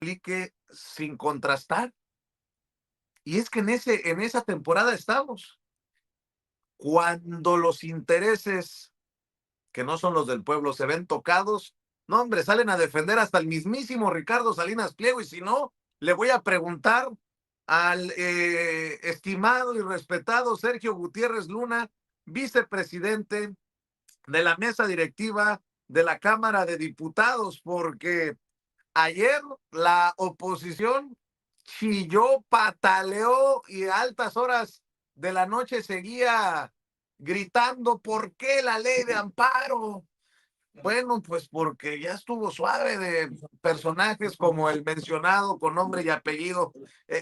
aplique sin contrastar. Y es que en esa temporada estamos. Cuando los intereses que no son los del pueblo se ven tocados, no, hombre, salen a defender hasta el mismísimo Ricardo Salinas Pliego. Y si no, le voy a preguntar al estimado y respetado Sergio Gutiérrez Luna, vicepresidente de la mesa directiva de la Cámara de Diputados, porque ayer la oposición chilló, pataleó y a altas horas de la noche seguía gritando: ¿por qué la ley de amparo? Bueno, pues porque ya estuvo suave de personajes como el mencionado con nombre y apellido.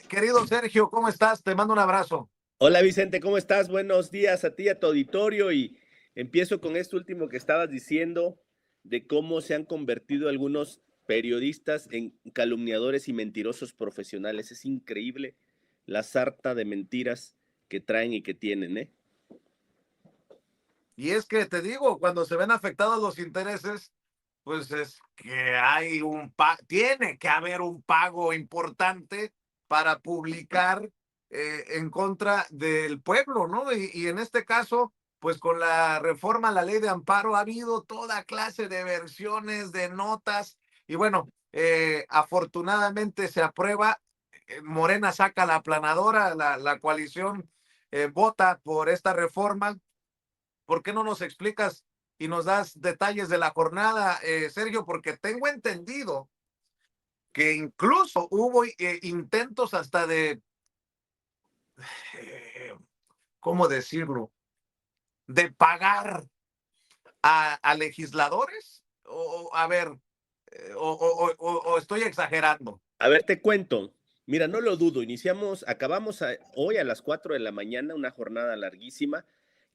Querido Sergio, ¿cómo estás? Te mando un abrazo. Hola Vicente, ¿cómo estás? Buenos días a ti y a tu auditorio, y empiezo con esto último que estabas diciendo de cómo se han convertido algunos periodistas en calumniadores y mentirosos profesionales. Es increíble la sarta de mentiras que traen y que tienen, ¿eh? Y es que te digo, cuando se ven afectados los intereses, pues es que hay tiene que haber un pago importante para publicar en contra del pueblo, ¿no? Y en este caso, pues con la reforma a la ley de amparo ha habido toda clase de versiones, de notas, y bueno, afortunadamente se aprueba. Morena saca la aplanadora, la coalición vota por esta reforma. ¿Por qué no nos explicas y nos das detalles de la jornada, Sergio? Porque tengo entendido que incluso hubo intentos hasta de, eh, ¿cómo decirlo? De pagar a legisladores. A ver, o estoy exagerando. A ver, te cuento. Mira, no lo dudo. Acabamos hoy a las 4 de la mañana, una jornada larguísima.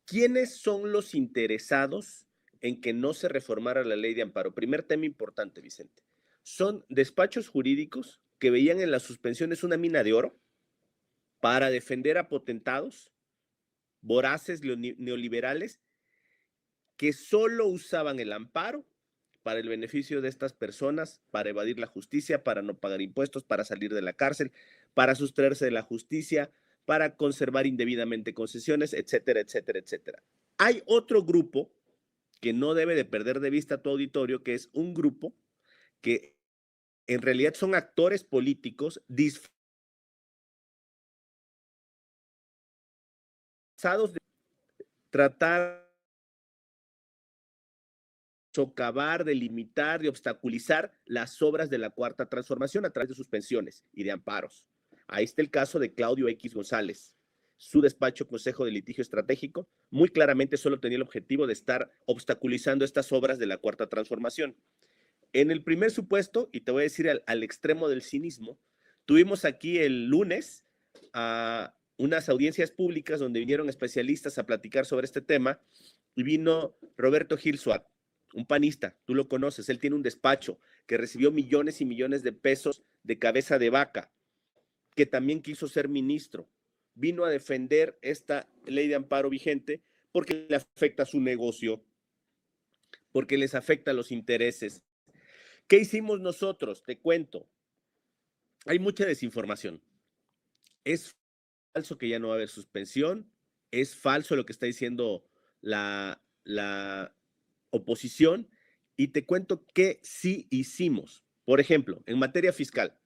¿Quiénes son los interesados en que no se reformara la ley de amparo? Primer tema importante, Vicente. Son despachos jurídicos que veían en las suspensiones una mina de oro para defender a potentados, voraces neoliberales, que solo usaban el amparo para el beneficio de estas personas, para evadir la justicia, para no pagar impuestos, para salir de la cárcel, para sustraerse de la justicia, para conservar indebidamente concesiones, etcétera, etcétera, etcétera. Hay otro grupo que no debe de perder de vista a tu auditorio, que es un grupo que en realidad son actores políticos disfrazados de tratar socavar, de limitar, de obstaculizar las obras de la Cuarta Transformación a través de suspensiones y de amparos. Ahí está el caso de Claudio X González. Su despacho Consejo de Litigio Estratégico muy claramente solo tenía el objetivo de estar obstaculizando estas obras de la Cuarta Transformación. En el primer supuesto, y te voy a decir al extremo del cinismo, tuvimos aquí el lunes a unas audiencias públicas donde vinieron especialistas a platicar sobre este tema, y vino Roberto Gil Suárez, un panista, tú lo conoces. Él tiene un despacho que recibió millones y millones de pesos de cabeza de vaca, que también quiso ser ministro. Vino a defender esta ley de amparo vigente porque le afecta a su negocio, porque les afecta a los intereses. ¿Qué hicimos nosotros? Te cuento. Hay mucha desinformación. Es falso que ya no va a haber suspensión. Es falso lo que está diciendo la oposición. Y te cuento que sí hicimos. Por ejemplo, en materia fiscal.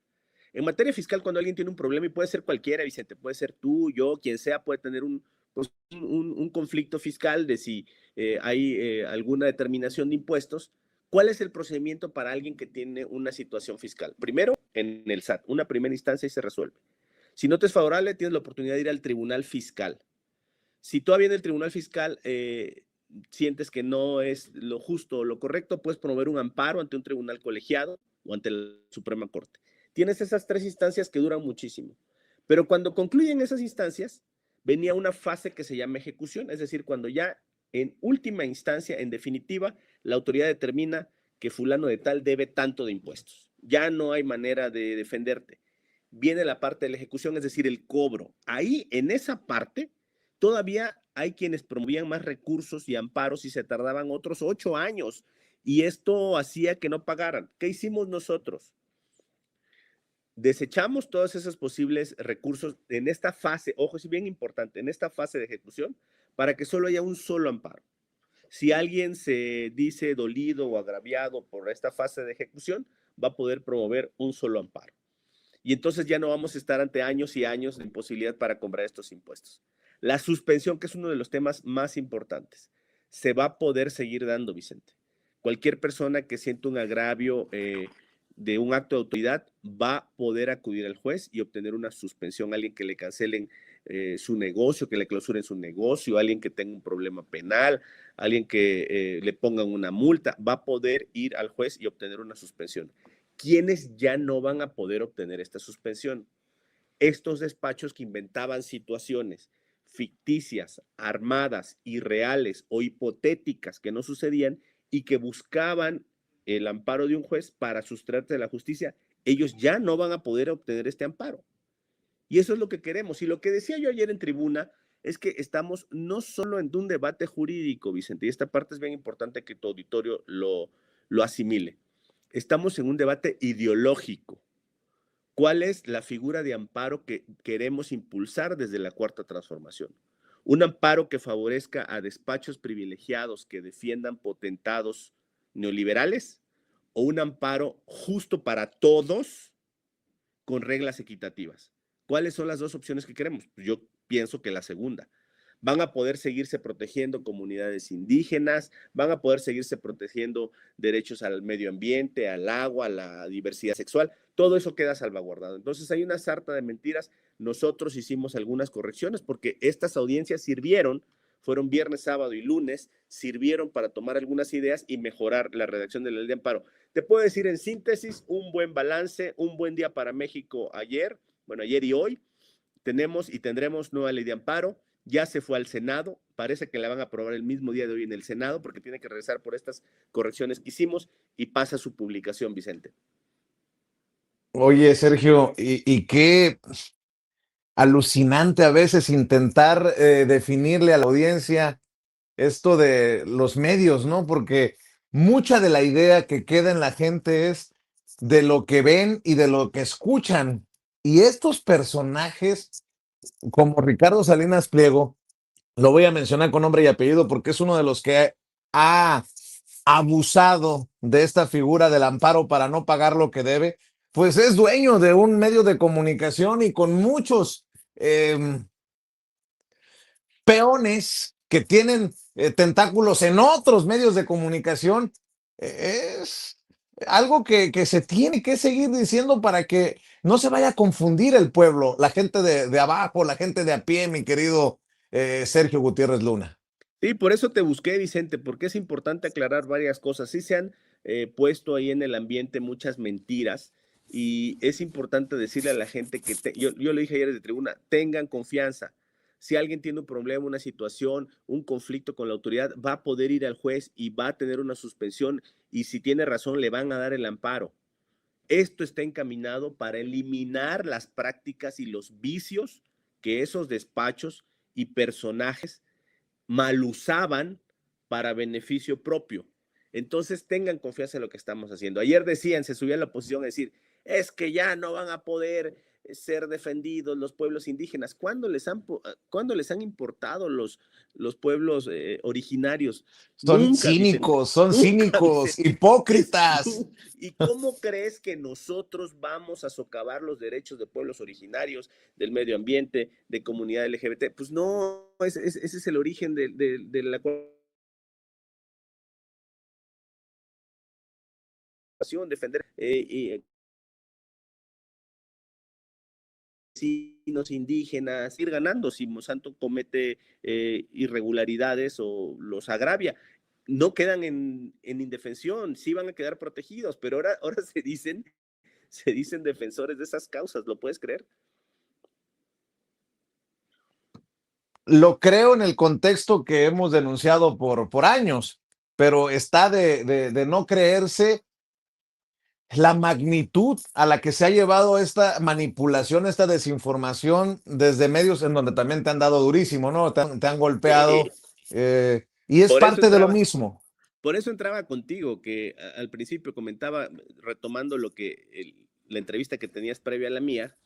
En materia fiscal, cuando alguien tiene un problema, y puede ser cualquiera, Vicente, puede ser tú, yo, quien sea, puede tener un conflicto fiscal de si hay alguna determinación de impuestos. ¿Cuál es el procedimiento para alguien que tiene una situación fiscal? Primero, en el SAT, una primera instancia, y se resuelve. Si no te es favorable, tienes la oportunidad de ir al tribunal fiscal. Si todavía en el tribunal fiscal sientes que no es lo justo o lo correcto, puedes promover un amparo ante un tribunal colegiado o ante la Suprema Corte. Tienes esas tres instancias que duran muchísimo. Pero cuando concluyen esas instancias, venía una fase que se llama ejecución, es decir, cuando ya en última instancia, en definitiva, la autoridad determina que fulano de tal debe tanto de impuestos. Ya no hay manera de defenderte. Viene la parte de la ejecución, es decir, el cobro. Ahí, en esa parte, todavía hay quienes promovían más recursos y amparos y se tardaban otros 8 años. Y esto hacía que no pagaran. ¿Qué hicimos nosotros? Desechamos todos esos posibles recursos en esta fase, ojo, es bien importante, en esta fase de ejecución, para que solo haya un solo amparo. Si alguien se dice dolido o agraviado por esta fase de ejecución, va a poder promover un solo amparo. Y entonces ya no vamos a estar ante años y años de imposibilidad para cobrar estos impuestos. La suspensión, que es uno de los temas más importantes, se va a poder seguir dando, Vicente. Cualquier persona que sienta un agravio de un acto de autoridad va a poder acudir al juez y obtener una suspensión. Alguien que le cancelen su negocio, que le clausuren su negocio, alguien que tenga un problema penal, alguien que le pongan una multa, va a poder ir al juez y obtener una suspensión. ¿Quiénes ya no van a poder obtener esta suspensión? Estos despachos que inventaban situaciones ficticias, armadas, irreales o hipotéticas que no sucedían y que buscaban el amparo de un juez para sustraerse de la justicia, ellos ya no van a poder obtener este amparo. Y eso es lo que queremos. Y lo que decía yo ayer en tribuna es que estamos no solo en un debate jurídico, Vicente, y esta parte es bien importante que tu auditorio lo asimile. Estamos en un debate ideológico. ¿Cuál es la figura de amparo que queremos impulsar desde la Cuarta Transformación? ¿Un amparo que favorezca a despachos privilegiados que defiendan potentados neoliberales? ¿O un amparo justo para todos con reglas equitativas? ¿Cuáles son las dos opciones que queremos? Yo pienso que la segunda. Van a poder seguirse protegiendo comunidades indígenas, van a poder seguirse protegiendo derechos al medio ambiente, al agua, a la diversidad sexual, todo eso queda salvaguardado. Entonces hay una sarta de mentiras. Nosotros hicimos algunas correcciones porque estas audiencias sirvieron, fueron viernes, sábado y lunes, sirvieron para tomar algunas ideas y mejorar la redacción de la ley de amparo. Te puedo decir en síntesis, un buen balance, un buen día para México ayer, bueno, ayer y hoy. Tenemos y tendremos nueva ley de amparo, ya se fue al Senado, parece que la van a aprobar el mismo día de hoy en el Senado porque tiene que regresar por estas correcciones que hicimos y pasa su publicación, Vicente. Oye, Sergio, y qué alucinante a veces intentar definirle a la audiencia esto de los medios, ¿no? Porque mucha de la idea que queda en la gente es de lo que ven y de lo que escuchan. Y estos personajes, como Ricardo Salinas Pliego, lo voy a mencionar con nombre y apellido porque es uno de los que ha abusado de esta figura del amparo para no pagar lo que debe, pues es dueño de un medio de comunicación y con muchos eh, peones que tienen tentáculos en otros medios de comunicación. Es algo que se tiene que seguir diciendo para que no se vaya a confundir el pueblo, la gente de abajo, la gente de a pie, mi querido Sergio Gutiérrez Luna. Sí, por eso te busqué, Vicente, porque es importante aclarar varias cosas. Sí se han puesto ahí en el ambiente muchas mentiras y es importante decirle a la gente que, yo le dije ayer de tribuna, tengan confianza. Si alguien tiene un problema, una situación, un conflicto con la autoridad, va a poder ir al juez y va a tener una suspensión y si tiene razón le van a dar el amparo. Esto está encaminado para eliminar las prácticas y los vicios que esos despachos y personajes mal usaban para beneficio propio. Entonces tengan confianza en lo que estamos haciendo. Ayer decían, se subía a la oposición a decir, es que ya no van a poder ser defendidos los pueblos indígenas. ¿Cuándo les han importado los pueblos originarios? Nunca, Vicente. Son Nunca, cínicos, Vicente. hipócritas. ¿Y cómo crees que nosotros vamos a socavar los derechos de pueblos originarios, del medio ambiente, de comunidad LGBT? Pues no, ese es el origen de la defender vecinos indígenas, ir ganando si Monsanto comete irregularidades o los agravia. No quedan en indefensión, sí van a quedar protegidos, pero ahora se dicen defensores de esas causas, ¿lo puedes creer? Lo creo en el contexto que hemos denunciado por años, pero está de no creerse la magnitud a la que se ha llevado esta manipulación, esta desinformación desde medios en donde también te han dado durísimo, ¿no? Te han golpeado y es Por eso parte de lo entraba, mismo. por eso entraba contigo, que al principio comentaba, retomando lo que la entrevista que tenías previa a la mía,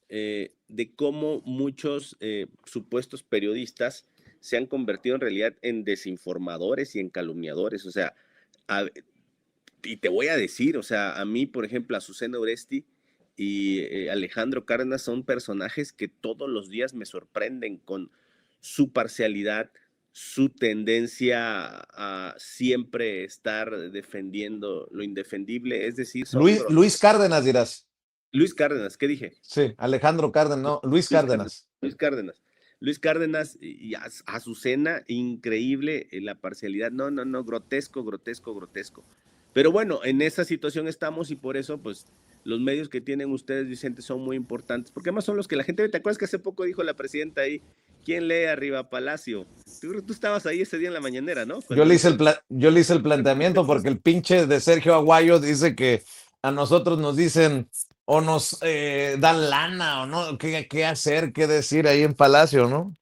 de cómo muchos supuestos periodistas se han convertido en realidad en desinformadores y en calumniadores. O sea, y te voy a decir, o sea, a mí, por ejemplo, Azucena Oresti y Alejandro Cárdenas son personajes que todos los días me sorprenden con su parcialidad, su tendencia a siempre estar defendiendo lo indefendible, es decir, Luis Cárdenas dirás. Luis Cárdenas, ¿qué dije? Sí, Alejandro Cárdenas, no, Luis Cárdenas. Luis Cárdenas. Luis Cárdenas y Azucena, increíble la parcialidad. No, no, no, grotesco, grotesco, grotesco. Pero bueno, en esa situación estamos y por eso, pues, los medios que tienen ustedes, Vicente, son muy importantes, porque además son los que la gente ve. ¿Te acuerdas que hace poco dijo la presidenta ahí, ¿quién lee arriba Palacio? Tú estabas ahí ese día en la mañanera, ¿no? Yo le hice el planteamiento porque el pinche de Sergio Aguayo dice que a nosotros nos dicen o nos dan lana o no, qué hacer, qué decir ahí en Palacio, ¿no?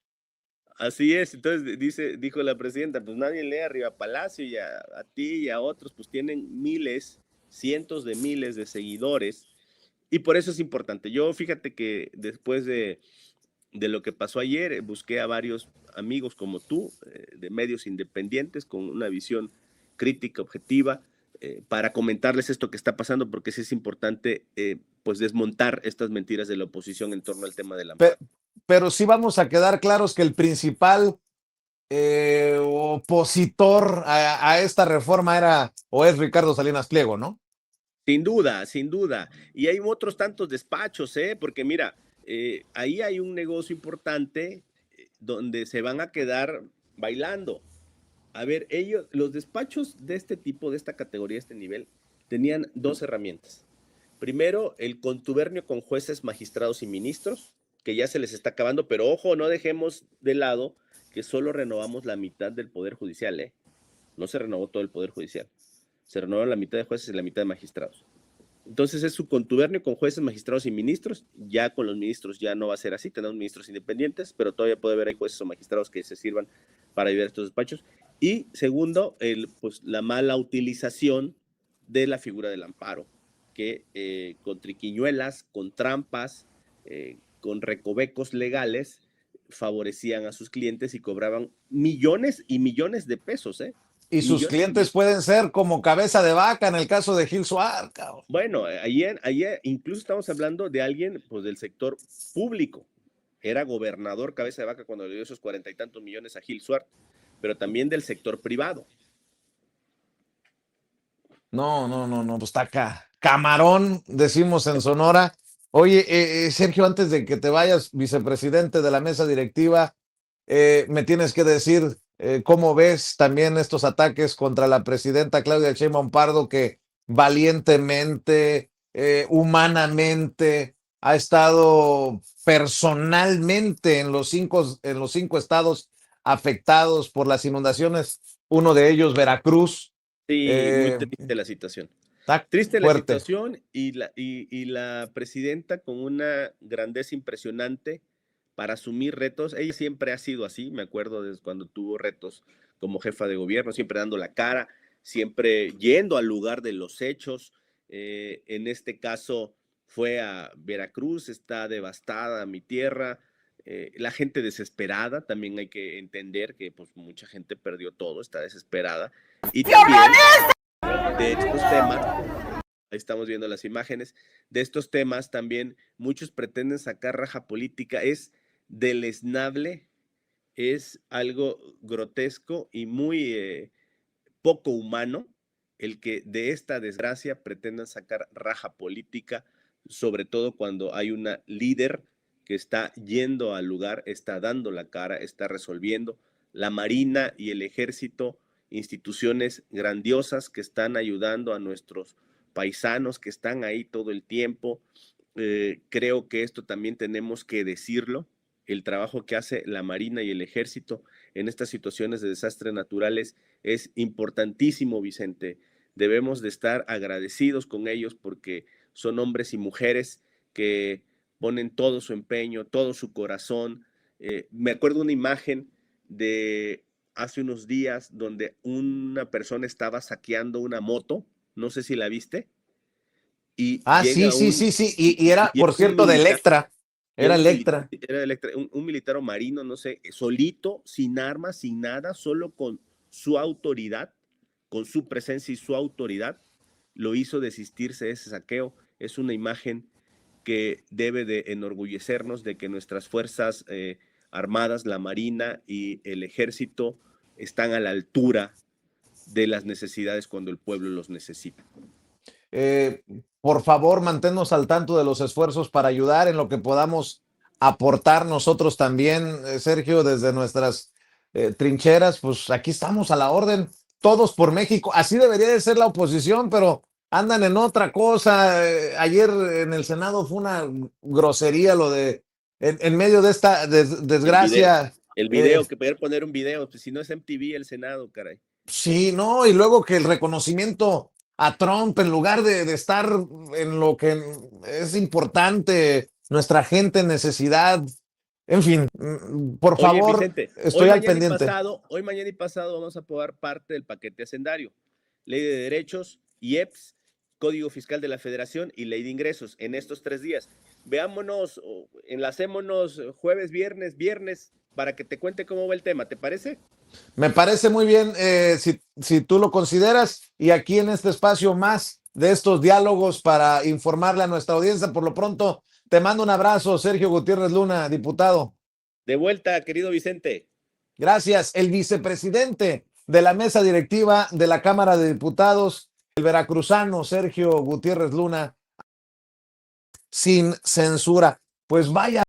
Así es, entonces dijo la presidenta, pues nadie lee arriba Palacio y a ti y a otros, pues tienen miles, cientos de miles de seguidores y por eso es importante. Yo fíjate que después de lo que pasó ayer, busqué a varios amigos como tú, de medios independientes, con una visión crítica, objetiva, para comentarles esto que está pasando, porque sí es importante pues desmontar estas mentiras de la oposición en torno al tema del amparo. Pero sí vamos a quedar claros que el principal opositor a esta reforma era o es Ricardo Salinas Pliego, ¿no? Sin duda, sin duda. Y hay otros tantos despachos, porque mira, ahí hay un negocio importante donde se van a quedar bailando. A ver, los despachos de este tipo, de esta categoría, de este nivel, tenían dos herramientas. Primero, el contubernio con jueces, magistrados y ministros, que ya se les está acabando, pero ojo, no dejemos de lado que solo renovamos la mitad del Poder Judicial, ¿eh? No se renovó todo el Poder Judicial. Se renovó la mitad de jueces y la mitad de magistrados. Entonces es su contubernio con jueces, magistrados y ministros. Ya con los ministros ya no va a ser así, tenemos ministros independientes, pero todavía puede haber jueces o magistrados que se sirvan para ayudar a estos despachos. Y segundo, pues, la mala utilización de la figura del amparo, que con triquiñuelas, con trampas, con recovecos legales, favorecían a sus clientes y cobraban millones y millones de pesos, Y sus clientes pueden ser como cabeza de vaca en el caso de Gil Suárez, cabrón. Bueno, ayer incluso estamos hablando de alguien pues del sector público. Era gobernador cabeza de vaca cuando le dio esos 40 y tantos millones a Gil Suárez, pero también del sector privado. No, pues está acá. Camarón, decimos en Sonora. Oye, Sergio, antes de que te vayas, vicepresidente de la mesa directiva, me tienes que decir cómo ves también estos ataques contra la presidenta Claudia Sheinbaum Pardo, que valientemente, humanamente, ha estado personalmente en los cinco estados afectados por las inundaciones, uno de ellos Veracruz. Sí, muy triste la situación. Triste la situación y la presidenta con una grandeza impresionante para asumir retos. Ella siempre ha sido así, me acuerdo desde cuando tuvo retos como jefa de gobierno, siempre dando la cara, siempre yendo al lugar de los hechos. En este caso fue a Veracruz, está devastada mi tierra, la gente desesperada, también hay que entender que pues mucha gente perdió todo, está desesperada. Y también de estos temas, ahí estamos viendo las imágenes, de estos temas también muchos pretenden sacar raja política, es deleznable, es algo grotesco y muy poco humano el que de esta desgracia pretendan sacar raja política, sobre todo cuando hay una líder que está yendo al lugar, está dando la cara, está resolviendo. La Marina y el Ejército, instituciones grandiosas que están ayudando a nuestros paisanos, que están ahí todo el tiempo. Creo que esto también tenemos que decirlo, el trabajo que hace la Marina y el Ejército en estas situaciones de desastres naturales es importantísimo, Vicente. Debemos de estar agradecidos con ellos porque son hombres y mujeres que ponen todo su empeño, todo su corazón. Me acuerdo una imagen de hace unos días donde una persona estaba saqueando una moto, no sé si la viste, y Sí, llega sí, un, sí, sí. Y era, llega por un cierto, de militar, Electra. Era llega Electra. era un militar o marino, no sé, solito, sin armas, sin nada, solo con su autoridad, con su presencia y su autoridad, lo hizo desistirse de ese saqueo. Es una imagen que debe de enorgullecernos de que nuestras fuerzas armadas, la Marina y el Ejército están a la altura de las necesidades cuando el pueblo los necesita. Eh, por favor, manténnos al tanto de los esfuerzos para ayudar en lo que podamos aportar nosotros también, Sergio, desde nuestras trincheras. Pues aquí estamos a la orden, todos por México. Así debería de ser la oposición, pero andan en otra cosa. Ayer en el Senado fue una grosería lo de, en medio de esta El video, desgracia. el eh, video, que poder poner un video, pues si no es MTV el Senado, caray. Sí, no, y luego que el reconocimiento a Trump en lugar de estar en lo que es importante, nuestra gente en necesidad, en fin, por Oye, favor, Vicente, estoy al pendiente. hoy, mañana y pasado vamos a aprobar parte del paquete hacendario, ley de derechos, IEPS, Código Fiscal de la Federación y ley de ingresos en estos 3 días. Veámonos, enlacémonos jueves, viernes, para que te cuente cómo va el tema, ¿te parece? Me parece muy bien si tú lo consideras y aquí en este espacio más de estos diálogos para informarle a nuestra audiencia. Por lo pronto, te mando un abrazo, Sergio Gutiérrez Luna, diputado. De vuelta, querido Vicente. Gracias. El vicepresidente de la mesa directiva de la Cámara de Diputados, el veracruzano Sergio Gutiérrez Luna, sin censura. Pues vaya.